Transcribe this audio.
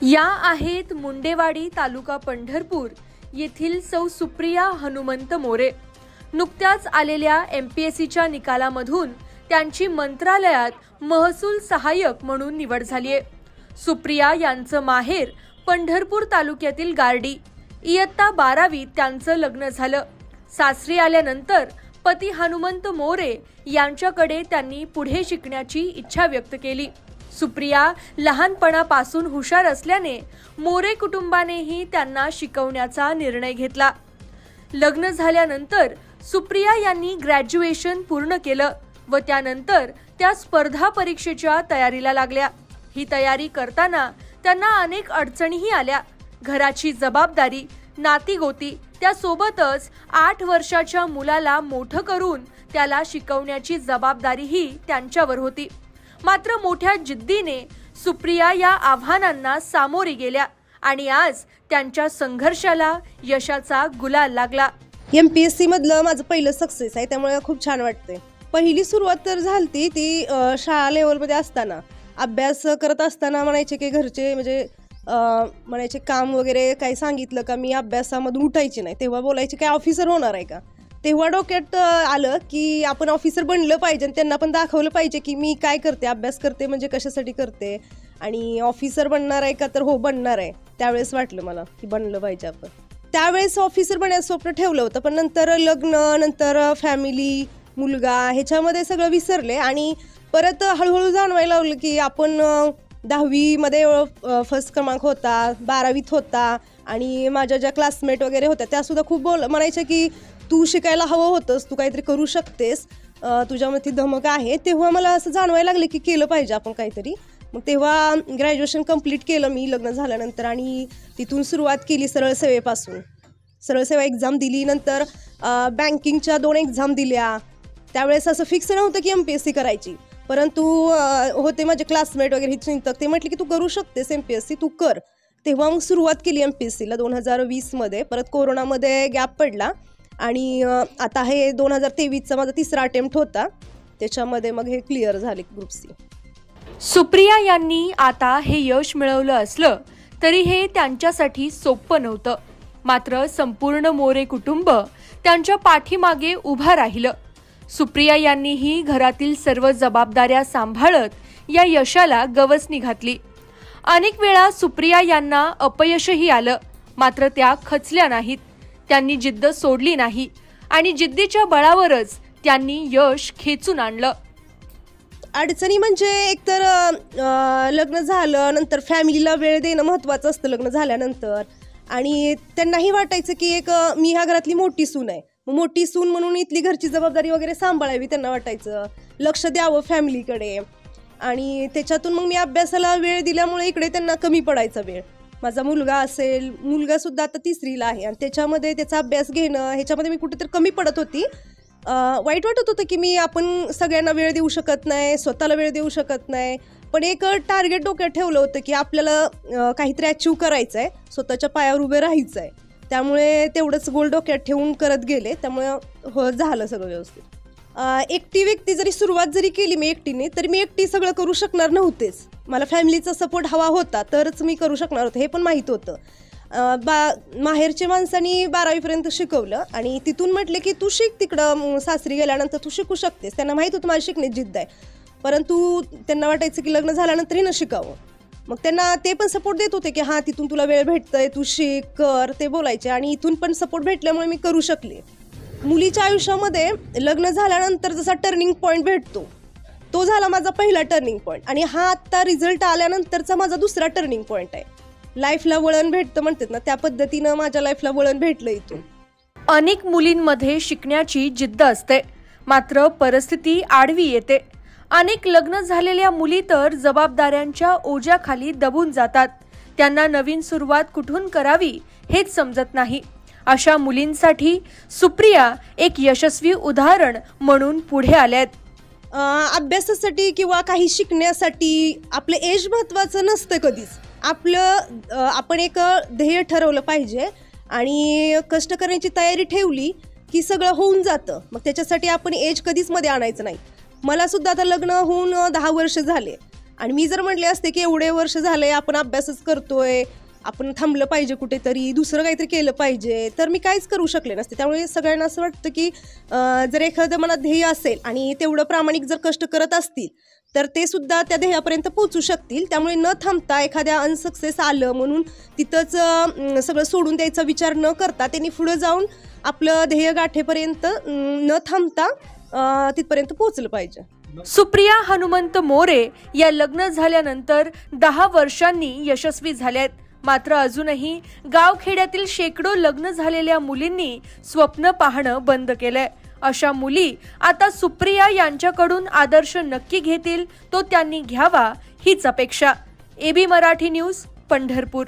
या आहेत मुंडेवाडी तालुका पंढरपूर येथील सौ सुप्रिया हनुमंत मोरे। नुकत्याच आलेल्या MPSCच्या निकालामधून त्यांची मंत्रालयात महसूल सहाय्यक म्हणून निवड झाली आहे। सुप्रिया यांचं माहेर पंढरपूर तालुक्यातील गारडी। इयत्ता 12वीत त्यांचं लग्न झालं। सासरी आल्यानंतर पती हनुमंत मोरे यांच्याकडे त्यांनी पुढे शिकण्याची इच्छा व्यक्त केली। सुप्रिया लहानपणापासून हुशार असल्याने मोरे कुटुंबानेही त्यांना शिकवण्याचा निर्णय घेतला। लग्न झाल्यानंतर सुप्रिया यांनी ग्रॅज्युएशन पूर्ण केलं व त्यानंतर त्या स्पर्धा परीक्षेच्या तयारीला लागल्या। ही तयारी करताना त्यांना अनेक अडचणीही आल्या। घराची जबाबदारी, नातीगोती, त्यासोबतच 8 वर्षाच्या मुलाला मोठं करून त्याला शिकवण्याची जबाबदारीही त्यांच्यावर होती। मात्र मोठ्या जिद्दीने सुप्रिया या आव्हानांना सामोरी गेल्या आणि आज त्यांच्या संघर्षाला यशाचा गुलाल लागला। MPSC मधलं माझं पहिलं सक्सेस आहे, त्यामुळे खूप छान वाटते। पहिली सुरुवात तर झाली ती शाळा लेवलमध्ये असताना अभ्यास करत असताना म्हणायचे की घरचे म्हणायचे काम वगैरे काही सांगितलं का मी अभ्यासामधून उठायचे नाही। तेव्हा बोलायचे काय ऑफिसर होणार आहे का। तेव्हा डोक्यात आलं की आपण ऑफिसर बनलं पाहिजे आणि त्यांना पण दाखवलं पाहिजे की मी काय करते, अभ्यास करते म्हणजे कशासाठी करते आणि ऑफिसर बनणार आहे का, तर हो बनणार आहे। त्यावेळेस वाटलं मला की बनलं पाहिजे आपण। त्यावेळेस ऑफिसर बनायचं स्वप्न ठेवलं होतं, पण नंतर लग्न, नंतर फॅमिली, मुलगा ह्याच्यामध्ये सगळं विसरले आणि परत हळूहळू जाणवायला लागलं की आपण 10वी मध्ये फर्स्ट क्रमांक होता, 12वीत होता आणि माझ्या ज्या क्लासमेट वगैरे होत्या त्या सुद्धा खूप म्हणायच्या की तू शिकायला हवं होतंस, तू काहीतरी करू शकतेस, तुझ्यामध्ये धमक आहे। तेव्हा मला असं जाणवायला लागलं की केलं पाहिजे आपण काहीतरी। मग तेव्हा ग्रॅज्युएशन कंप्लीट केलं मी लग्न झाल्यानंतर आणि तिथून सुरुवात केली सरळ सेवेपासून। सरळ सेवा एक्झाम दिली, नंतर बँकिंगच्या 2 एक्झाम दिल्या। त्यावेळेस असं फिक्स नव्हतं की MPSC करायची, परंतु होते माझे क्लासमेट वगैरे चिंतक, ते म्हटले की तू करू शकतेस MPSC, तू कर। तेव्हा मग सुरुवात केली MPSCला 2020 मध्ये। परत कोरोनामध्ये गॅप पडला आणि आता हे 2023चा माझा 3रा अटेम्प्ट होता, त्याच्यामध्ये मग हे क्लिअर झाले ग्रुप C। सुप्रिया यांनी आता हे यश मिळवलं असलं तरी हे त्यांच्यासाठी सोपं नव्हतं। मात्र संपूर्ण मोरे कुटुंब त्यांच्या पाठीमागे उभं राहिलं। सुप्रिया यांनीही घरातील सर्व जबाबदाऱ्या सांभाळत या यशाला गवसणी घातली। अनेक वेळा सुप्रिया यांना अपयशही आलं, मात्र त्या खचल्या नाहीत। त्यांनी जिद्द सोडली नाही आणि जिद्दीच्या बळावरच त्यांनी यश खेचून आणलं। अडचणी म्हणजे एकतर लग्न झालं नंतर फॅमिलीला वेळ देणं महत्त्वाचं असतं लग्न झाल्यानंतर, आणि त्यांनाही वाटायचं की मी ह्या घरातली मोठी सून आहे, मोठी सून म्हणून इथली घरची जबाबदारी वगैरे सांभाळावी, त्यांना वाटायचं लक्ष द्यावं फॅमिलीकडे। आणि त्याच्यातून मग मी अभ्यासाला वेळ दिल्यामुळे इकडे त्यांना कमी पडायचा वेळ। माझा मुलगा असेल, मुलगा सुद्धा आता 3रीला आहे आणि त्याच्यामध्ये त्याचा अभ्यास घेणं ह्याच्यामध्ये मी कुठेतरी कमी पडत होती। वाईट वाटत होतं की आपण सगळ्यांना वेळ देऊ शकत नाही, स्वतःला वेळ देऊ शकत नाही। पण एक टार्गेट डोक्यात ठेवलं होतं की आपल्याला काहीतरी अचीव करायचं आहे, स्वतःच्या पायावर उभे राहायचं आहे, त्यामुळे तेवढंच गोल डोक्यात ठेवून करत गेले, त्यामुळे झालं सगळं व्यवस्थित। एकटी व्यक्ती जरी सुरुवात जरी केली मी एकटीने, तरी मी एकटी सगळं करू शकणार नव्हतेच। मला फॅमिलीचा सपोर्ट हवा होता तरच मी करू शकणार होते, हे पण माहीत होतं। माहेरच्या माणसांनी 12वीपर्यंत शिकवलं आणि तिथून म्हटले की तू शिक, तिकडं सासरी गेल्यानंतर तू शिकू शकतेस। त्यांना माहीत होतं माझी शिकण्याची जिद्द आहे, परंतु त्यांना वाटायचं की लग्न झाल्यानंतरही न शिकावं। मग त्यांना ते पण सपोर्ट देत होते की हां तिथून तुला वेळ भेटतंय, तू शिक, कर, ते बोलायचे आणि इथून पण सपोर्ट भेटल्यामुळे मी करू शकले। मुलीच्या आयुष्यामध्ये लग्न झाल्यानंतर जसा टर्निंग पॉईंट भेटतो, तो झाला माझा पहिला टर्निंग पॉईंट आणि हा आत्ता रिझल्ट आल्यानंतरचा माझा 2रा टर्निंग पॉईंट आहे। लाईफला वळण भेटतं म्हणतात ना, त्या पद्धतीनं माझ्या लाईफला वळण भेटलं इथून। अनेक मुलींमध्ये शिकण्याची जिद्द असते, मात्र परिस्थिती आडवी येते। अनेक लग्न झालेल्या मुली तर जबाबदाऱ्यांच्या ओझ्याखाली दबून जातात। त्यांना नवीन सुरुवात कुठून करावी हेच समजत नाही। अशा मुलींसाठी सुप्रिया एक यशस्वी उदाहरण म्हणून पुढे आल्यात। अभ्यासासाठी किंवा काही शिकण्यासाठी आपलं एज महत्त्वाचं नसतं कधीच। आपण एक ध्येय ठरवलं पाहिजे आणि कष्ट करण्याची तयारी ठेवली की सगळं होऊन जातं। मग त्याच्यासाठी आपण एज कधीच मध्ये आणायचं नाही। मला सुद्धा आता लग्न होऊन 10 वर्ष झाले आणि मी जर म्हटले असते की एवढे वर्ष झाले आपण अभ्यासच करतोय, आपण थांबलं पाहिजे कुठेतरी, दुसरं काहीतरी केलं पाहिजे, तर मी काहीच करू शकले नसते. त्यामुळे सगळ्यांना असं वाटतं की जर एखादं मनात ध्येय असेल आणि तेवढं प्रामाणिक जर कष्ट करत असतील तर ते सुद्धा त्या ध्येयापर्यंत पोहोचू शकतील. त्यामुळे न थांबता एखाद्या अनसक्सेस आलं म्हणून तिथंच सगळं सोडून द्यायचा विचार न करता त्यांनी पुढं जाऊन आपलं ध्येय गाठेपर्यंत न थांबता तिथपर्यंत पोहोचलं पाहिजे. सुप्रिया हनुमंत मोरे या लग्न झाल्यानंतर 10 वर्षांनी यशस्वी झाल्यात. मात्र अजूनही गावखेड्यातील शेकडो लग्न झालेल्या मुलींनी स्वप्न पाहणं बंद केलंय. अशा मुली आता सुप्रिया यांच्याकडून आदर्श नक्की घेतील, तो त्यांनी घ्यावा हीच अपेक्षा. AB Marathi news, Pandharpur.